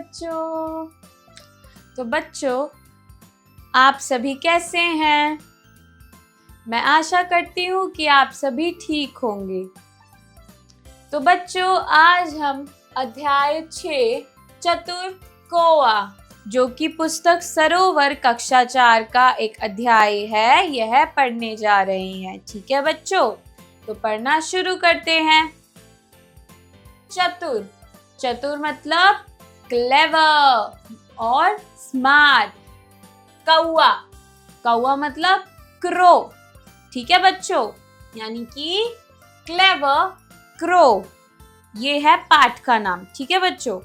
बच्चों। तो बच्चों, आप सभी कैसे हैं? मैं आशा करती हूँ कि आप सभी ठीक होंगे। तो बच्चों, आज हम अध्याय 6 चतुर कौआ, जो कि पुस्तक सरोवर कक्षा 4 का एक अध्याय है, यह पढ़ने जा रहे हैं। ठीक है बच्चों, तो पढ़ना शुरू करते हैं। चतुर, चतुर मतलब क्लेवर और स्मार्ट। कौआ, कौआ मतलब क्रो। ठीक है बच्चों, यानी कि क्लेवर क्रो, ये है पाठ का नाम। ठीक है बच्चों,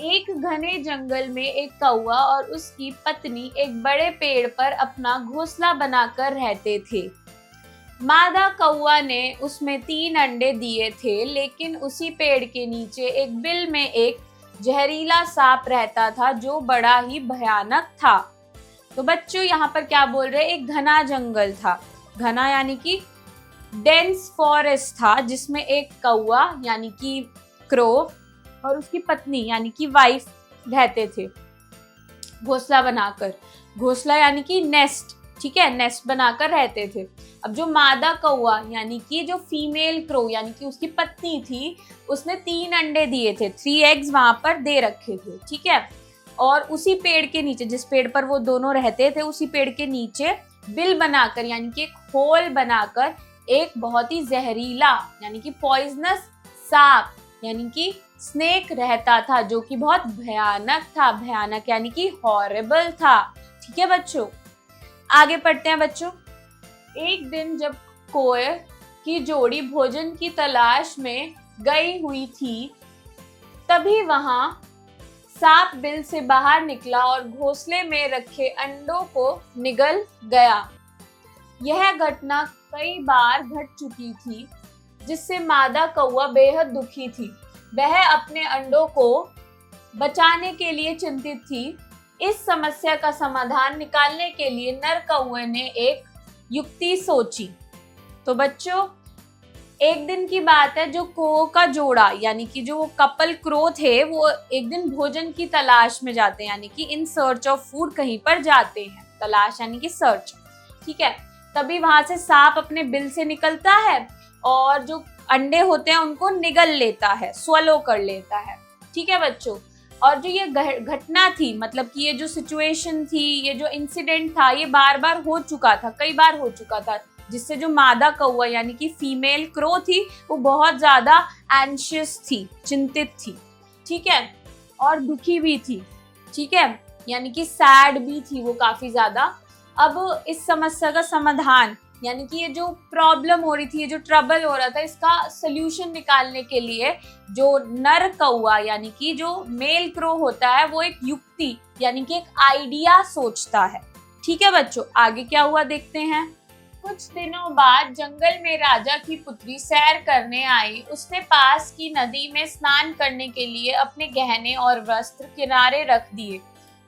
एक घने जंगल में एक कौआ और उसकी पत्नी एक बड़े पेड़ पर अपना घोंसला बनाकर रहते थे। मादा कौआ ने उसमें 3 अंडे दिए थे, लेकिन उसी पेड़ के नीचे एक बिल में एक जहरीला सांप रहता था जो बड़ा ही भयानक था। तो बच्चों, यहाँ पर क्या बोल रहे हैं? एक घना जंगल था। घना यानी कि डेंस फॉरेस्ट था, जिसमें एक कौआ यानी कि क्रो और उसकी पत्नी यानी कि वाइफ रहते थे घोंसला बनाकर। घोंसला यानी कि नेस्ट, ठीक है, नेस्ट बनाकर रहते थे। अब जो मादा कौआ यानी कि जो फीमेल क्रो यानी कि उसकी पत्नी थी, उसने 3 अंडे दिए थे, 3 एग्स वहां पर दे रखे थे। ठीक है, और उसी पेड़ के नीचे, जिस पेड़ पर वो दोनों रहते थे, उसी पेड़ के नीचे बिल बनाकर यानी कि एक होल बनाकर एक बहुत ही जहरीला यानी कि पॉइजनस सांप यानी कि स्नेक रहता था, जो कि बहुत भयानक था। भयानक यानी कि हॉरिबल था। ठीक है बच्चों, आगे पढ़ते हैं बच्चों। एक दिन जब कौए की जोड़ी भोजन की तलाश में गई हुई थी, तभी वहां सांप बिल से बाहर निकला और घोंसले में रखे अंडों को निगल गया। यह घटना कई बार घट चुकी थी, जिससे मादा कौआ बेहद दुखी थी। वह अपने अंडों को बचाने के लिए चिंतित थी। इस समस्या का समाधान निकालने के लिए नर कौए ने एक युक्ति सोची। तो बच्चों, एक दिन की बात है, जो कौओं का जोड़ा यानी कि जो कपल क्रो थे, वो एक दिन भोजन की तलाश में जाते हैं, यानी कि इन सर्च ऑफ फूड कहीं पर जाते हैं। तलाश यानी कि सर्च। ठीक है, तभी वहां से सांप अपने बिल से निकलता है और जो अंडे होते हैं उनको निगल लेता है, स्वलो कर लेता है। ठीक है बच्चों, और जो ये घटना थी, मतलब कि ये जो सिचुएशन थी, ये जो इंसिडेंट था, ये बार बार हो चुका था, कई बार हो चुका था, जिससे जो मादा कौआ यानी कि फीमेल क्रो थी, वो बहुत ज्यादा एंशियस थी, चिंतित थी। ठीक है, और दुखी भी थी। ठीक है, यानी कि सैड भी थी वो काफी ज्यादा। अब इस समस्या का समाधान यानी कि ये जो प्रॉब्लम हो रही थी, ये जो ट्रबल हो रहा था, इसका सोल्यूशन निकालने के लिए जो नर कौआ यानी कि जो मेल क्रो होता है, वो एक युक्ति यानी कि एक आइडिया सोचता है। ठीक है बच्चों, आगे क्या हुआ देखते हैं। कुछ दिनों बाद जंगल में राजा की पुत्री सैर करने आई। उसने पास की नदी में स्नान करने के लिए अपने गहने और वस्त्र किनारे रख दिए।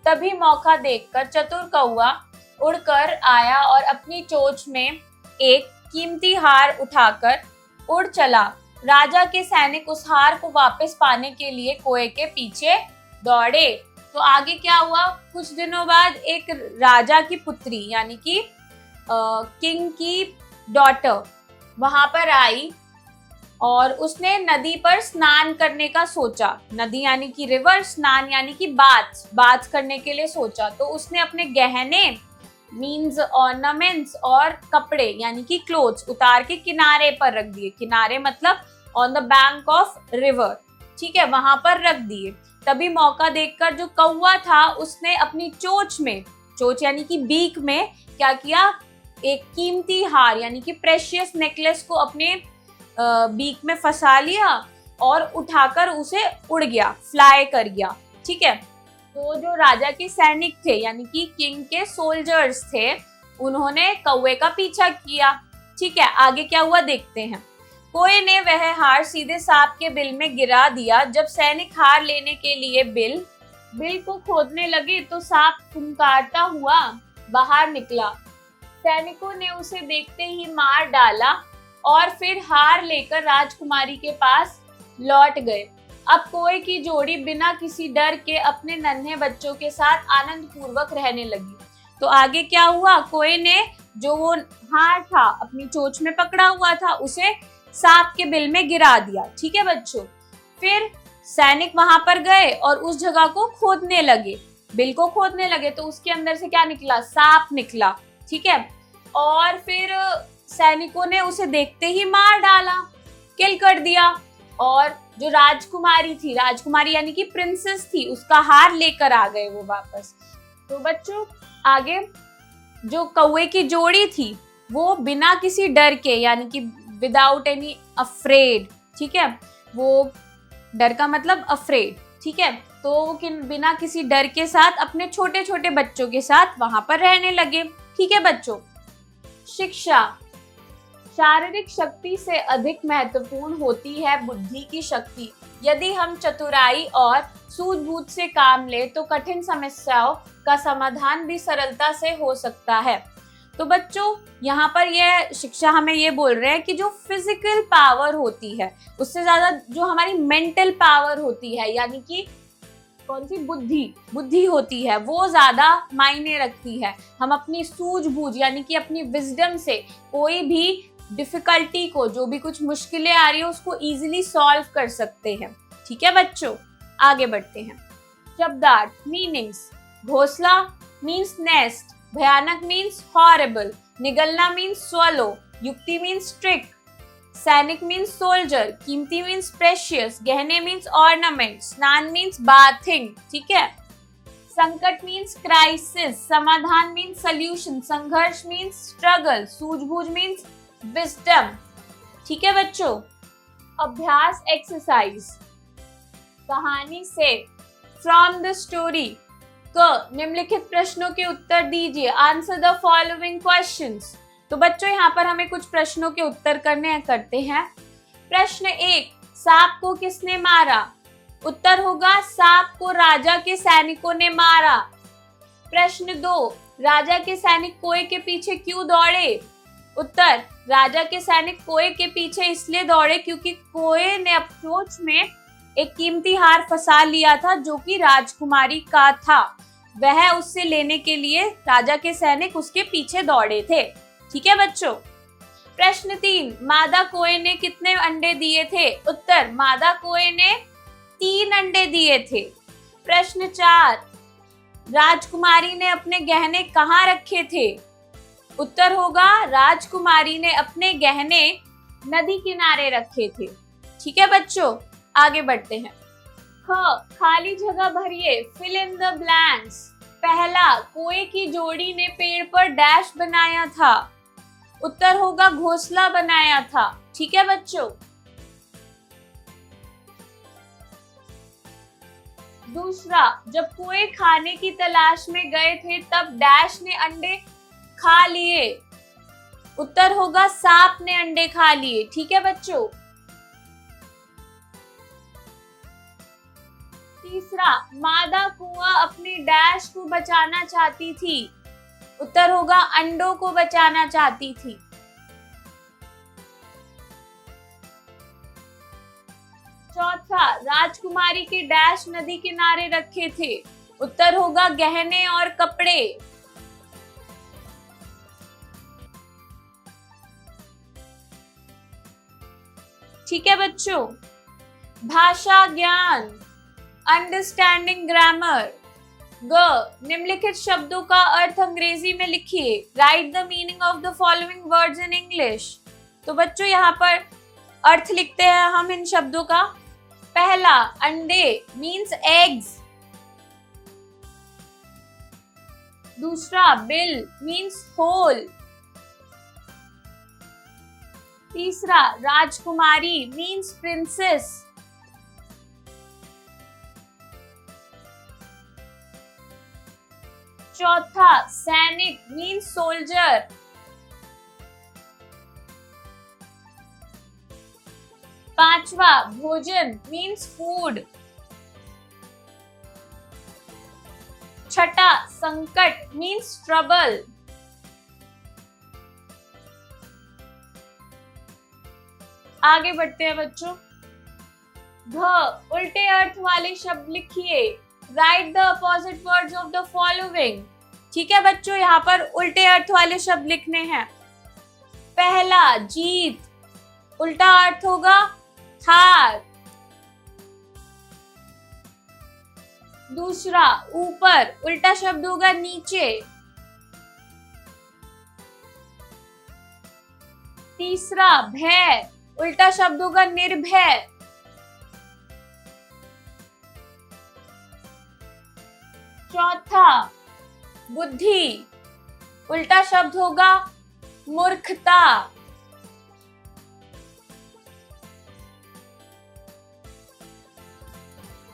तभी मौका देखकर चतुर कौआ उड़कर आया और अपनी चोंच में एक कीमती हार उठाकर उड़ चला। राजा के सैनिक उस हार को वापस पाने के लिए कौए के पीछे दौड़े। तो आगे क्या हुआ? कुछ दिनों बाद एक राजा की पुत्री यानी कि किंग की डॉटर वहां पर आई और उसने नदी पर स्नान करने का सोचा। नदी यानी कि रिवर, स्नान यानी कि बाथ करने के लिए सोचा। तो उसने अपने गहने मीन्स ऑर्नामेंट्स और कपड़े यानी कि क्लोथ्स उतार के किनारे पर रख दिए। किनारे मतलब on the bank of river. ठीक है, वहां पर रख दिए। तभी मौका देखकर जो कौवा था, उसने अपनी चोंच में, चोंच यानी कि बीक में क्या किया, एक कीमती हार यानी कि प्रेशियस नेकलेस को अपने बीक में फंसा लिया और उठाकर उसे उड़ गया, फ्लाई कर गया। ठीक है, तो जो राजा के सैनिक थे यानी कि किंग के सोल्जर्स थे, उन्होंने कौवे का पीछा किया। ठीक है, आगे क्या हुआ देखते हैं। कौवे ने वह हार सीधे सांप के बिल में गिरा दिया। जब सैनिक हार लेने के लिए बिल को खोदने लगे तो सांप फुंकारता हुआ बाहर निकला। सैनिकों ने उसे देखते ही मार डाला और फिर हार लेकर राजकुमारी के पास लौट गए। अब कोए की जोड़ी बिना किसी डर के अपने नन्हे बच्चों के साथ आनंद पूर्वक रहने लगी। तो आगे क्या हुआ, कोए ने जो वो हार था अपनी चोंच में पकड़ा हुआ था उसे सांप के बिल में गिरा दिया। ठीक है बच्चों, फिर सैनिक वहां पर गए और उस जगह को खोदने लगे, बिल को खोदने लगे, तो उसके अंदर से क्या निकला, सांप निकला। ठीक है, और फिर सैनिकों ने उसे देखते ही मार डाला, किल कर दिया। और जो राजकुमारी थी, राजकुमारी यानी कि प्रिंसेस थी, उसका हार लेकर आ गए वो वापस। तो बच्चों आगे जो कौवे की जोड़ी थी वो बिना किसी डर के, यानी कि विदाउट एनी अफ्रेड, ठीक है, वो डर का मतलब अफ्रेड, ठीक है, तो वो बिना किसी डर के साथ अपने छोटे छोटे बच्चों के साथ वहां पर रहने लगे। ठीक है बच्चों, शिक्षा शारीरिक शक्ति से अधिक महत्वपूर्ण होती है बुद्धि की शक्ति। यदि हम चतुराई और सूझबूझ से काम ले तो कठिन समस्याओं का समाधान भी सरलता से हो सकता है। तो बच्चों यहाँ पर यह शिक्षा हमें ये बोल रहे हैं कि जो फिजिकल पावर होती है उससे ज्यादा जो हमारी मेंटल पावर होती है, यानी कि कौन सी बुद्धि होती है, वो ज्यादा मायने रखती है। हम अपनी सूझबूझ यानी कि अपनी विजडम से कोई भी डिफिकल्टी को, जो भी कुछ मुश्किलें आ रही है, उसको इजीली सॉल्व कर सकते हैं। ठीक है बच्चों, आगे बढ़ते हैं। शब्दार्थ मीनिंग्स, घोंसला मीन्स नेस्ट, भयानक मीन्स हॉरेबल, निगलना मीन्स swallow, युक्ति मीन्स ट्रिक, सैनिक मीन्स सोल्जर, कीमती मीन्स प्रेशियस, गहने मीन्स ऑर्नामेंट, स्नान मीन्स बाथिंग। ठीक है, संकट मीन्स क्राइसिस, समाधान मीन्स सोल्यूशन, संघर्ष मीन्स स्ट्रगल, सूझबूझ मीन्स विजडम। ठीक है बच्चों, अभ्यास एक्सरसाइज, कहानी से फ्रॉम द स्टोरी क निम्नलिखित प्रश्नों के उत्तर दीजिए, आंसर द फॉलोइंग क्वेश्चंस। तो बच्चों यहाँ पर हमें कुछ प्रश्नों के उत्तर करते हैं। प्रश्न 1, सांप को किसने मारा? उत्तर होगा सांप को राजा के सैनिकों ने मारा। प्रश्न 2, राजा के सैनिक कोए के पीछे क्यों दौड़े? उत्तर, राजा के सैनिक कोए के पीछे इसलिए दौड़े क्योंकि कोए ने अपचोच में एक कीमती हार फंसा लिया था जो कि राजकुमारी का था। वह उससे लेने के लिए राजा के सैनिक उसके पीछे दौड़े थे। ठीक है बच्चों। प्रश्न 3, मादा कोए ने कितने अंडे दिए थे? उत्तर, मादा कोए ने 3 अंडे दिए थे। प्रश्न 4, राजकुमारी ने अपने गहने कहाँ रखे थे? उत्तर होगा, राजकुमारी ने अपने गहने नदी किनारे रखे थे। ठीक है बच्चों, आगे बढ़ते हैं। खाली जगह भरिए, फिल इन द ब्लैंक्स। पहला, कोए की जोड़ी ने पेड़ पर डैश बनाया था। उत्तर होगा, घोंसला बनाया था। ठीक है बच्चों। दूसरा, जब कोए खाने की तलाश में गए थे तब डैश ने अंडे खा लिए। उत्तर होगा, सांप ने अंडे खा लिए। ठीक है बच्चों। तीसरा, मादा कुआ अपने डैश को बचाना चाहती थी। उत्तर होगा, अंडों को बचाना चाहती थी। चौथा, राजकुमारी के डैश नदी किनारे रखे थे। उत्तर होगा, गहने और कपड़े। ठीक है बच्चों। भाषा ज्ञान, अंडरस्टैंडिंग ग्रामर। निम्नलिखित शब्दों का अर्थ अंग्रेजी में लिखिए। Right the meaning of the following words in English. तो बच्चों यहाँ पर अर्थ लिखते हैं हम इन शब्दों का। पहला, अंडे मीन्स एग्स। दूसरा, बिल मीन्स होल। तीसरा, राजकुमारी मीन्स प्रिंसेस। चौथा, सैनिक मीन्स सोल्जर। पांचवा, भोजन मीन्स फूड। छठा, संकट मीन्स ट्रबल। आगे बढ़ते हैं बच्चों। घ, उल्टे अर्थ वाले शब्द लिखिए। Right the opposite words of the following. ठीक है बच्चों, यहाँ पर उल्टे अर्थ वाले शब्द लिखने हैं। पहला जीत, उल्टा अर्थ होगा हार। दूसरा ऊपर, उल्टा शब्द होगा नीचे। तीसरा भय, उल्टा शब्द होगा निर्भय। चौथा बुद्धि, उल्टा शब्द होगा मूर्खता।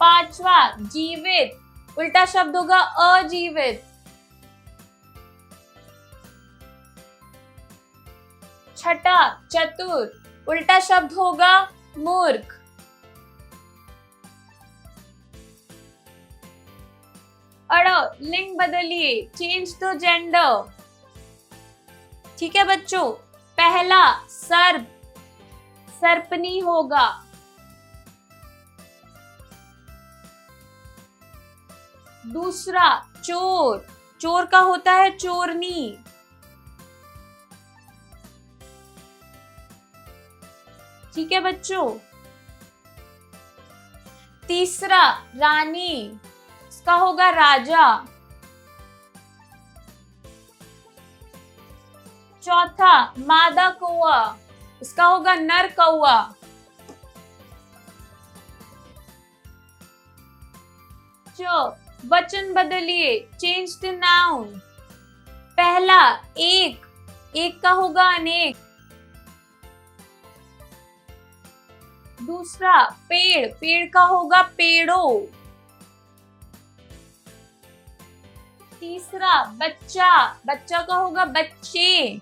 पांचवा जीवित, उल्टा शब्द होगा अजीवित। छठा चतुर, उल्टा शब्द होगा मूर्ख। अड़, लिंग बदलिए, चेंज द जेंडर। ठीक है बच्चों, पहला सर्प, सर्पनी होगा। दूसरा चोर, चोर का होता है चोरनी। ठीक है बच्चों, तीसरा रानी, इसका होगा राजा। चौथा मादा कौआ, इसका होगा नर कौआ। वचन बदलिए, चेंज द नाउन। पहला एक, एक का होगा अनेक। दूसरा पेड़, पेड़ का होगा पेड़ों। तीसरा बच्चा, बच्चा का होगा बच्चे।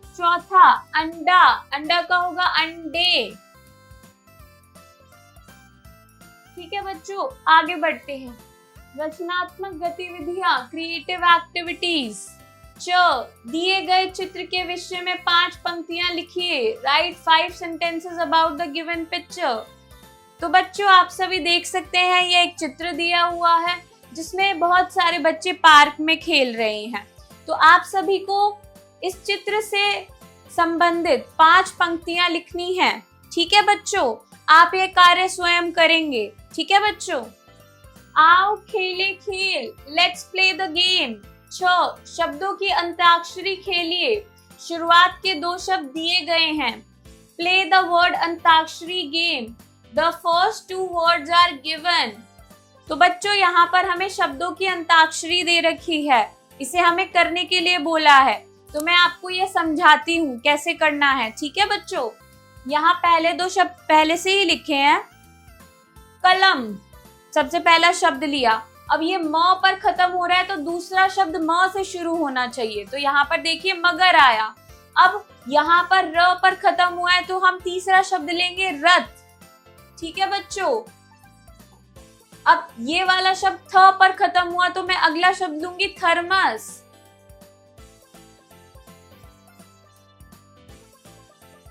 चौथा अंडा, अंडा का होगा अंडे। ठीक है बच्चों, आगे बढ़ते हैं। रचनात्मक गतिविधियां, क्रिएटिव एक्टिविटीज। दिए गए चित्र के विषय में 5 पंक्तियां लिखिए। Right 5 sentences about the given picture. तो बच्चों, आप सभी देख सकते हैं, ये एक चित्र दिया हुआ है जिसमें बहुत सारे बच्चे पार्क में खेल रहे हैं। तो आप सभी को इस चित्र से संबंधित 5 पंक्तियां लिखनी हैं। ठीक है बच्चों, आप ये कार्य स्वयं करेंगे। ठीक है बच्चों, आओ खेले खेल, लेट्स प्ले द गेम। शब्दों की अंताक्षरी खेलिए। शुरुआत के 2 शब्द दिए गए हैं। Play the word antakshari game. The first 2 words are given. तो बच्चों, यहाँ पर हमें शब्दों की अंताक्षरी दे रखी है, इसे हमें करने के लिए बोला है। तो मैं आपको ये समझाती हूँ कैसे करना है। ठीक है बच्चों, यहाँ पहले 2 शब्द पहले से ही लिखे हैं। कलम, सबसे पहला शब्द लिया। अब ये म पर खत्म हो रहा है तो दूसरा शब्द म से शुरू होना चाहिए। तो यहाँ पर देखिए मगर आया। अब यहाँ पर र पर खत्म हुआ है तो हम तीसरा शब्द लेंगे रथ। ठीक है बच्चों, अब ये वाला शब्द थ पर खत्म हुआ तो मैं अगला शब्द लूंगी थर्मस।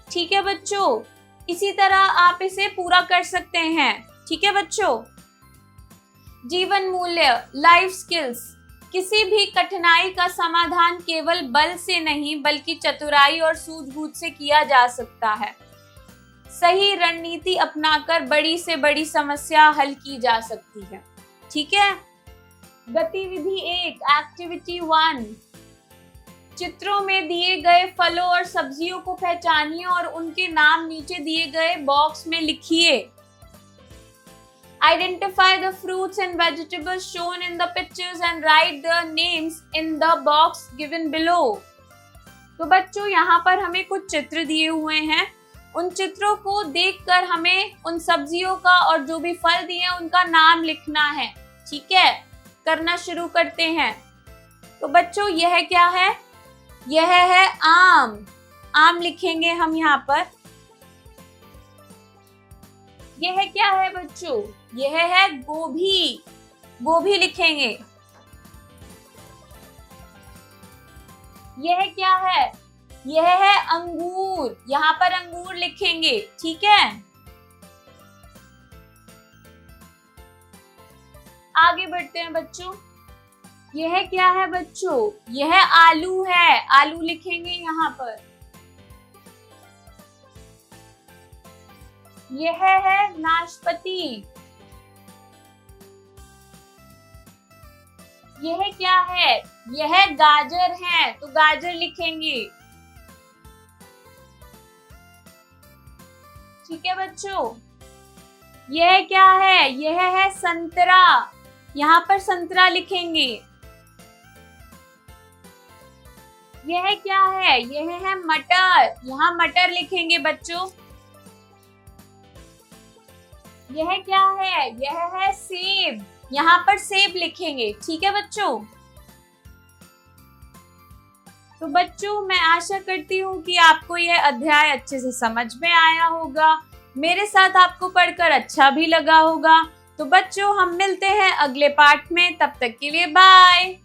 ठीक है बच्चों, इसी तरह आप इसे पूरा कर सकते हैं। ठीक है बच्चों, जीवन मूल्य, लाइफ स्किल्स। किसी भी कठिनाई का समाधान केवल बल से नहीं बल्कि चतुराई और सूझबूझ से किया जा सकता है। सही रणनीति अपनाकर बड़ी से बड़ी समस्या हल की जा सकती है। ठीक है, गतिविधि 1, एक्टिविटी 1। चित्रों में दिए गए फलों और सब्जियों को पहचानिए और उनके नाम नीचे दिए गए बॉक्स में लिखिए। Identify the fruits and vegetables shown in the pictures and write their names in the box given below. तो बच्चों, यहाँ पर हमें कुछ चित्र दिए हुए हैं। उन चित्रों को देखकर हमें उन सब्जियों का और जो भी फल दिए हैं उनका नाम लिखना है। ठीक है, करना शुरू करते हैं। तो बच्चों, यह क्या है? यह है आम। आम लिखेंगे हम यहाँ पर। यह क्या है बच्चों? यह है गोभी। गोभी लिखेंगे। यह क्या है? यह है अंगूर, यहाँ पर अंगूर लिखेंगे, ठीक है। आगे बढ़ते हैं बच्चों। यह क्या है बच्चों? यह आलू है, आलू लिखेंगे यहाँ पर। यह है नाशपाती। यह क्या है? यह गाजर है, तो गाजर लिखेंगे, ठीक है बच्चों। यह क्या है? यह है संतरा, यहाँ पर संतरा लिखेंगे। यह क्या है? यह है मटर, यहाँ मटर लिखेंगे बच्चों। यह क्या है? यह है सेब, यहाँ पर सेब लिखेंगे, ठीक है बच्चों। तो बच्चों मैं आशा करती हूँ कि आपको यह अध्याय अच्छे से समझ में आया होगा, मेरे साथ आपको पढ़कर अच्छा भी लगा होगा। तो बच्चों हम मिलते हैं अगले पाठ में, तब तक के लिए बाय।